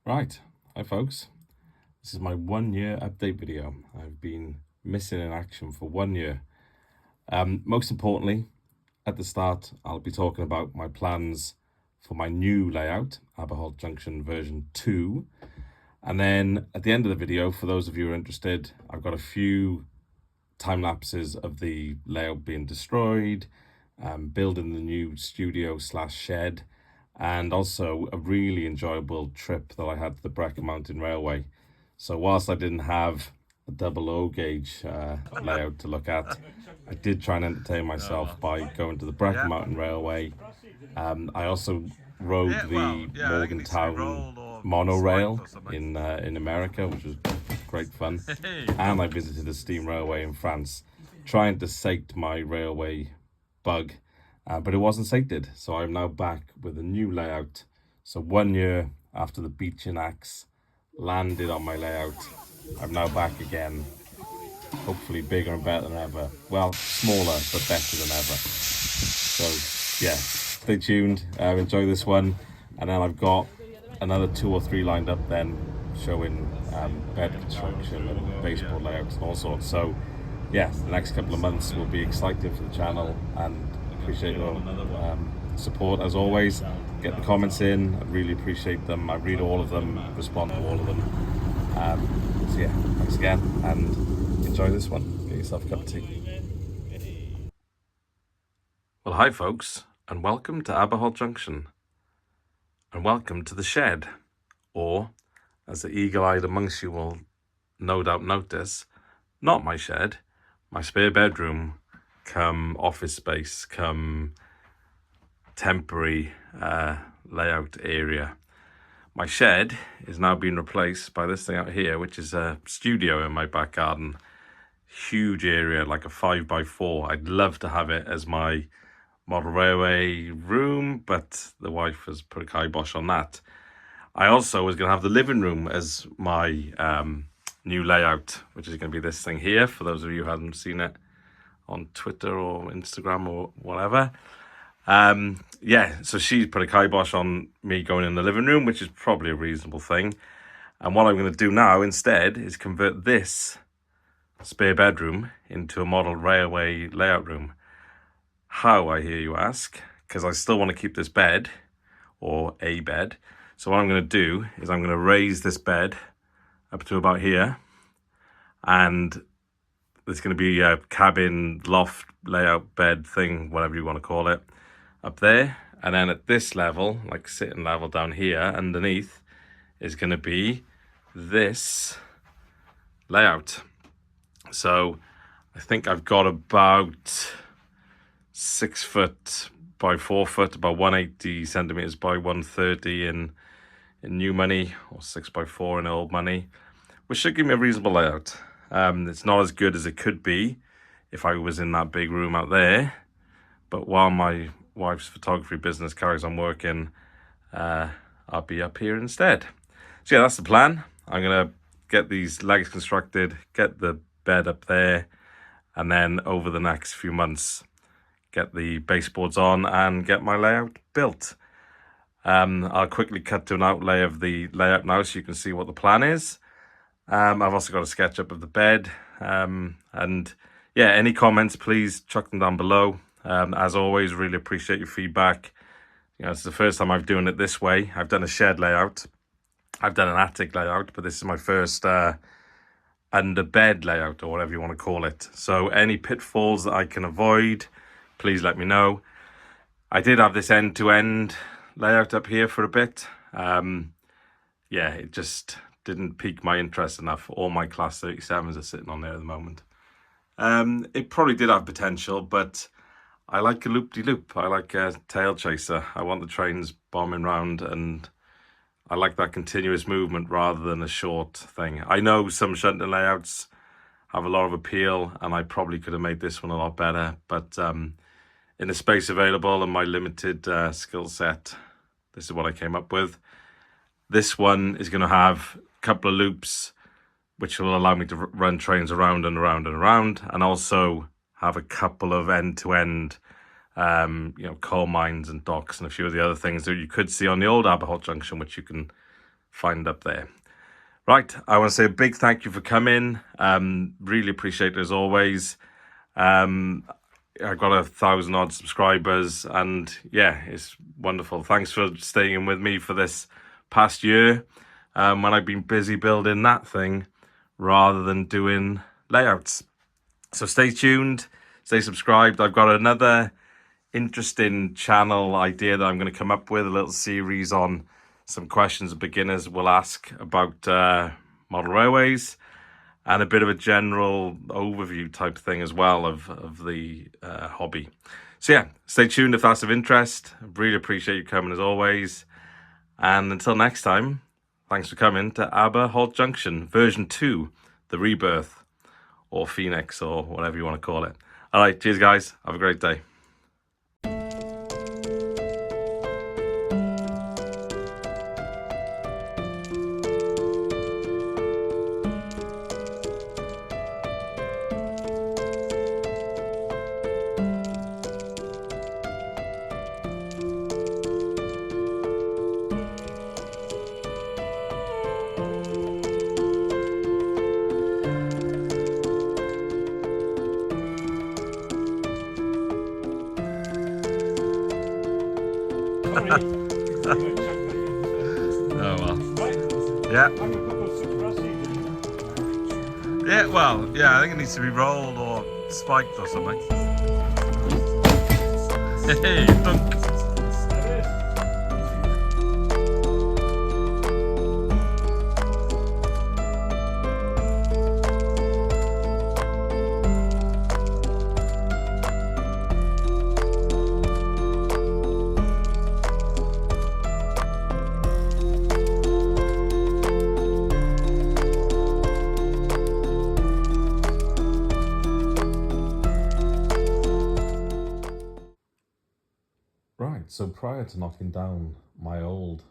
Right, hi folks. This is my 1 year update video. I've been missing in action for 1 year. Most importantly, at the start, I'll be talking about my plans for my new layout, Aberholt Junction version 2. And then at the end of the video, for those of you who are interested, I've got a few time lapses of the layout being destroyed, building the new studio/shed, and also a really enjoyable trip that I had to the Brecon Mountain Railway. So whilst I didn't have a 00 gauge layout to look at, I did try and entertain myself by going to the Brecon Mountain Railway. I also rode the Morgantown Monorail in America, which was great fun. And I visited a steam railway in France, trying to sate my railway bug. But it wasn't sated, so I'm now back with a new layout. So 1 year after the beaching axe landed on my layout, I'm now back again, hopefully bigger and better than ever. Well, smaller but better than ever. So yeah, stay tuned, enjoy this one, and then I've got another 2 or 3 lined up then, showing bed construction and baseboard layouts and all sorts. So yeah, the next couple of months will be exciting for the channel, and appreciate your support as always. Get the comments in, I really appreciate them. I read all of them, respond to all of them. So yeah, thanks again, and enjoy this one. Get yourself a cup of tea. Well, hi folks, and welcome to Aberholt Junction, and welcome to the shed, or as the eagle-eyed amongst you will no doubt notice, not my shed, my spare bedroom come office space, come temporary layout area. My shed is now being replaced by this thing out here, which is a studio in my back garden. Huge area, like a 5x4. I'd love to have it as my model railway room, but the wife has put a kibosh on that. I also was going to have the living room as my new layout, which is going to be this thing here, for those of you who haven't seen it on Twitter or Instagram or whatever. Yeah, so she put a kibosh on me going in the living room, which is probably a reasonable thing. And what I'm going to do now instead is convert this spare bedroom into a model railway layout room. How, I hear you ask? Because I still want to keep this bed, or a bed. So what I'm going to do is I'm going to raise this bed up to about here, and there's going to be a cabin, loft, layout, bed thing, whatever you want to call it, up there. And then at this level, like sitting level down here, underneath is going to be this layout. So I think I've got about 6 foot by 4 foot, about 180 centimeters by 130 in new money, or 6x4 in old money, which should give me a reasonable layout. It's not as good as it could be if I was in that big room out there, but while my wife's photography business carries on working, I'll be up here instead. So yeah, that's the plan. I'm gonna get these legs constructed, get the bed up there, and then over the next few months get the baseboards on and get my layout built. I'll quickly cut to an outlay of the layout now so you can see what the plan is. I've also got a sketch up of the bed, and yeah, any comments, please chuck them down below. As always, really appreciate your feedback. You know, it's the first time I've doing it this way. I've done a shed layout, I've done an attic layout, but this is my first under bed layout, or whatever you want to call it. So any pitfalls that I can avoid, please let me know. I did have this end-to-end layout up here for a bit. Yeah, it just didn't pique my interest enough. All my class 37s are sitting on there at the moment. It probably did have potential, but I like a loop-de-loop. I like a tail chaser. I want the trains bombing round, and I like that continuous movement rather than a short thing. I know some shunting layouts have a lot of appeal, and I probably could have made this one a lot better, but in the space available and my limited skill set, this is what I came up with. This one is going to have a couple of loops, which will allow me to run trains around and around and around, and also have a couple of end-to-end, you know, coal mines and docks and a few of the other things that you could see on the old Aberholt Junction, which you can find up there. Right, I want to say a big thank you for coming. Really appreciate it as always. I got 1,000 odd subscribers, and yeah, it's wonderful. Thanks for staying with me for this past year when I've been busy building that thing rather than doing layouts. So stay tuned, stay subscribed. I've got another interesting channel idea that I'm going to come up with, a little series on some questions beginners will ask about model railways, and a bit of a general overview type thing as well of the hobby. So yeah, stay tuned if that's of interest. Really appreciate you coming as always. And until next time, thanks for coming to Aber Holt Junction, version 2, the rebirth, or Phoenix, or whatever you want to call it. All right, cheers guys. Have a great day. Oh well. Yeah. Yeah, well, yeah, I think it needs to be rolled or spiked or something. Hey, dunk. Right, so prior to knocking down my old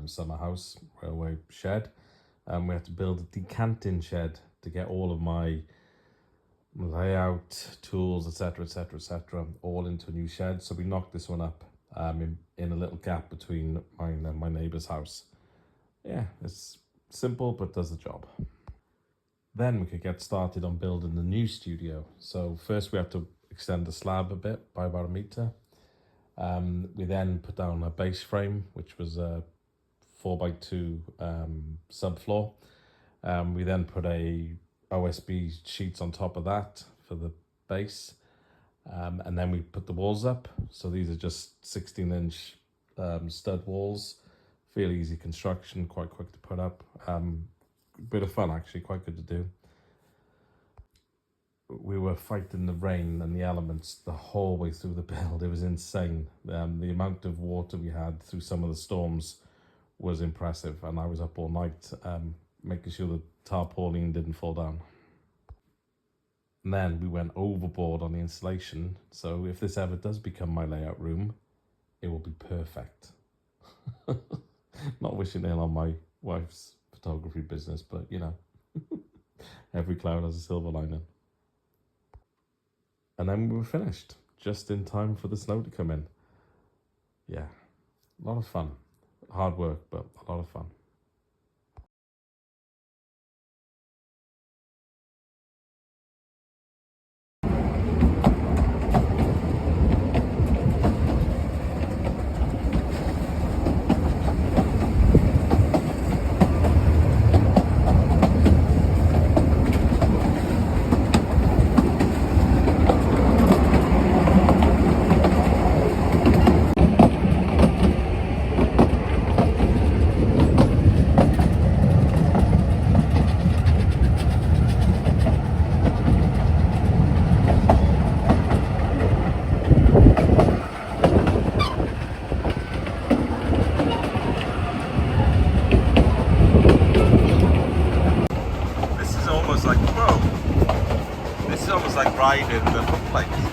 summer house railway shed, we had to build a decanting shed to get all of my layout, tools, etc., etc., etc., all into a new shed. So we knocked this one up in a little gap between mine and my neighbour's house. Yeah, it's simple but does the job. Then we could get started on building the new studio. So first we had to extend the slab a bit by about 1 metre. We then put down a base frame, which was a 4x2 subfloor. We then put a OSB sheets on top of that for the base, and then we put the walls up. So these are just 16-inch stud walls, fairly easy construction, quite quick to put up. Bit of fun actually, quite good to do. We were fighting the rain and the elements the whole way through the build. It was insane. The amount of water we had through some of the storms was impressive, and I was up all night making sure the tarpaulin didn't fall down. And then we went overboard on the installation, so if this ever does become my layout room, it will be perfect. Not wishing ill on my wife's photography business, but you know, every cloud has a silver lining. And then we were finished, just in time for the snow to come in. Yeah, a lot of fun. Hard work, but a lot of fun. Like riding the footplates.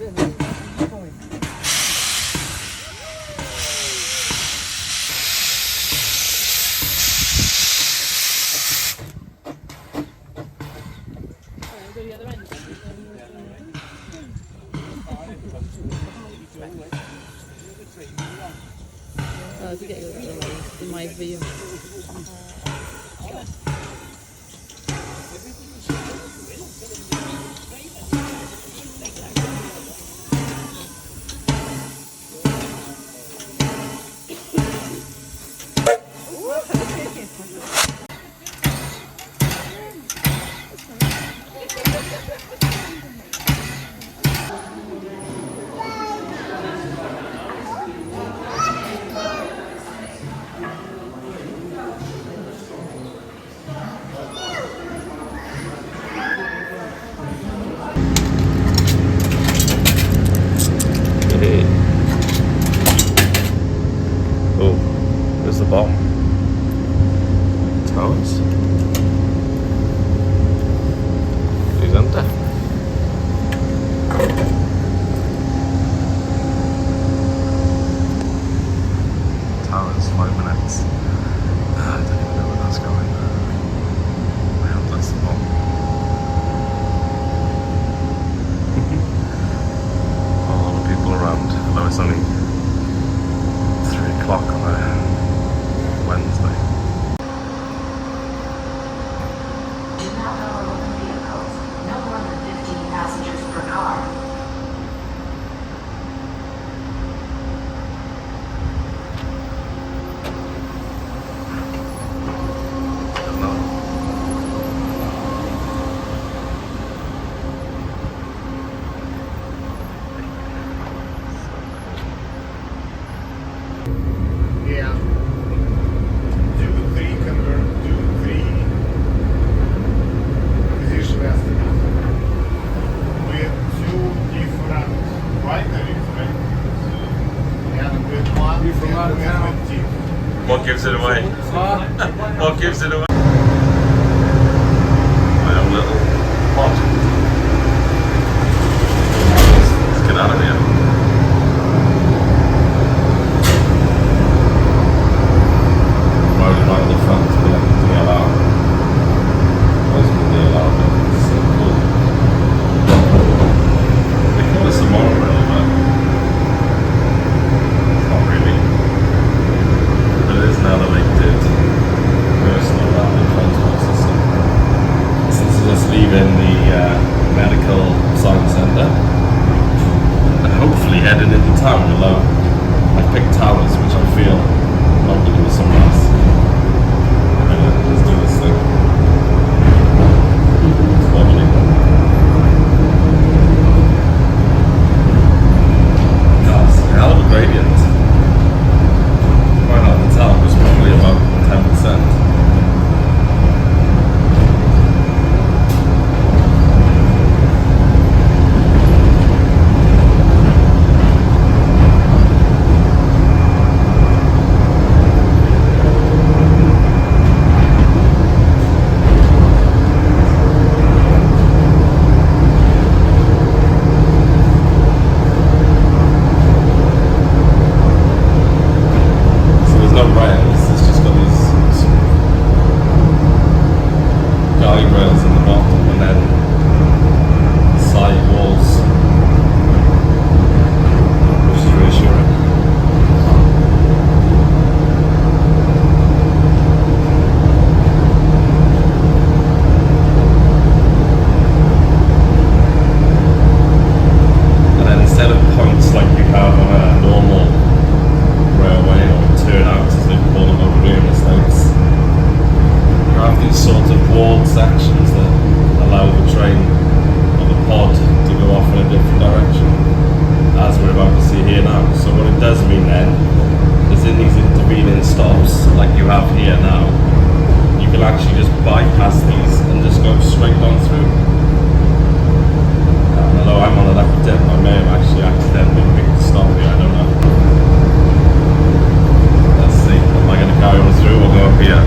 If you get in my view. Oh, there's the bomb. Towers. He's under. Towers, 5 minutes. I don't even know where that's going. Yeah, that's the bomb. A lot of people around, although it's only 3 o'clock on a Wednesday. Do not overlook vehicles. No more than 15 passengers per car. Yeah. Do 3 convert, do 3 position estimates with 2 different binaries, right? And with one movement. What gives it away? What gives it away? My own little pot. Let's get out of here. Riding right at the front to be like a DLR. Wasn't a DLR, but it's so cool. They call this a monorail, but it's not really. But it is now that they did personal rapid transport system. Since it's just leaving the medical science centre and hopefully heading into town, although I picked Towers, which I feel might be doing somewhere else. Let's do this thing. It's wobbly. God, it's a hell of a gradient. Quite hard to tell, it was probably about 10%. Rails in the bottom and then side walls, which is reassuring. And then instead of points like you have on a normal railway or turnouts as they call them over here in the States, you have these sort of walled sections that allow the train or the pod to go off in a different direction, as we're about to see here now. So what it does mean then is in these intervening stops, like you have here now, you can actually just bypass these and just go straight on through. Although I'm on a left dip, I may have actually accidentally picked the stop here, I don't know. Let's see, am I going to carry on through or go up here?